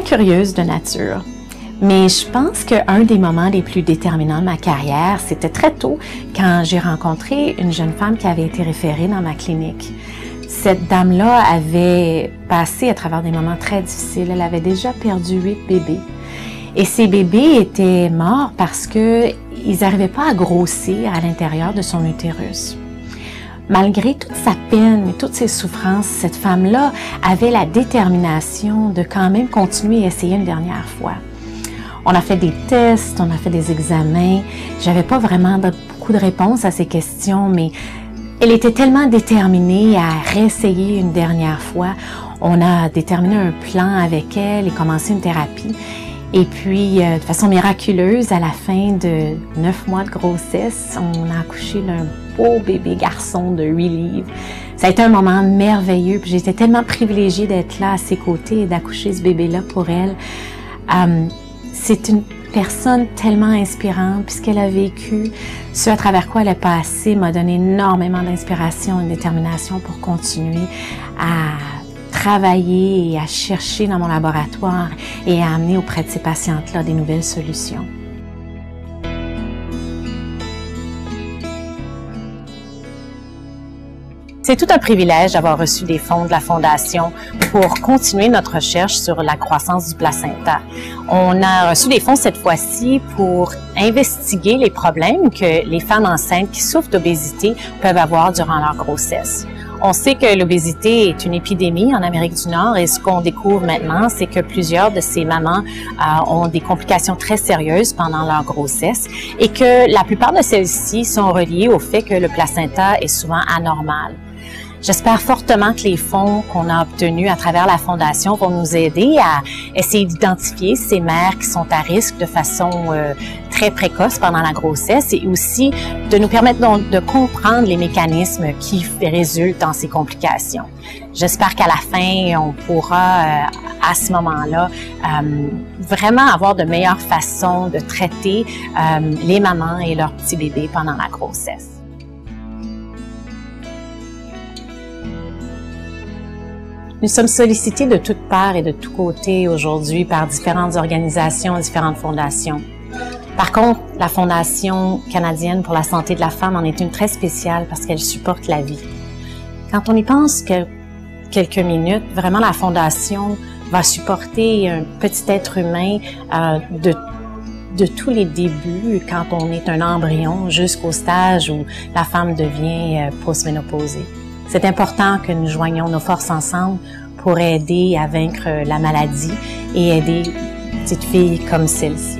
curieuse de nature. Mais je pense qu'un des moments les plus déterminants de ma carrière, c'était très tôt quand j'ai rencontré une jeune femme qui avait été référée dans ma clinique. Cette dame-là avait passé à travers des moments très difficiles. Elle avait déjà perdu 8 bébés. Et ces bébés étaient morts parce qu'ils n'arrivaient pas à grossir à l'intérieur de son utérus. Malgré toute sa peine et toutes ses souffrances, cette femme-là avait la détermination de quand même continuer à essayer une dernière fois. On a fait des tests, on a fait des examens. J'avais pas vraiment beaucoup de réponses à ces questions, mais elle était tellement déterminée à réessayer une dernière fois. On a déterminé un plan avec elle et commencé une thérapie. Et puis, de façon miraculeuse, à la fin de 9 mois de grossesse, on a accouché d'un beau bébé garçon de 8 livres. Ça a été un moment merveilleux. J'étais tellement privilégiée d'être là à ses côtés et d'accoucher ce bébé-là pour elle. C'est une personne tellement inspirante, puisqu'elle a vécu ce à travers quoi elle a passé, m'a donné énormément d'inspiration et de détermination pour continuer à travailler et à chercher dans mon laboratoire et à amener auprès de ces patientes-là des nouvelles solutions. C'est tout un privilège d'avoir reçu des fonds de la Fondation pour continuer notre recherche sur la croissance du placenta. On a reçu des fonds cette fois-ci pour investiguer les problèmes que les femmes enceintes qui souffrent d'obésité peuvent avoir durant leur grossesse. On sait que l'obésité est une épidémie en Amérique du Nord et ce qu'on découvre maintenant, c'est que plusieurs de ces mamans ont des complications très sérieuses pendant leur grossesse et que la plupart de celles-ci sont reliées au fait que le placenta est souvent anormal. J'espère fortement que les fonds qu'on a obtenus à travers la Fondation vont nous aider à essayer d'identifier ces mères qui sont à risque de façon très précoce pendant la grossesse et aussi de nous permettre donc de comprendre les mécanismes qui résultent dans ces complications. J'espère qu'à la fin, on pourra, à ce moment-là, vraiment avoir de meilleures façons de traiter les mamans et leurs petits bébés pendant la grossesse. Nous sommes sollicités de toutes parts et de tous côtés aujourd'hui par différentes organisations et différentes fondations. Par contre, la Fondation canadienne pour la santé de la femme en est une très spéciale parce qu'elle supporte la vie. Quand on y pense quelques minutes, vraiment la Fondation va supporter un petit être humain de tous les débuts, quand on est un embryon, jusqu'au stage où la femme devient postménopausée. C'est important que nous joignions nos forces ensemble pour aider à vaincre la maladie et aider petites filles comme celle-ci.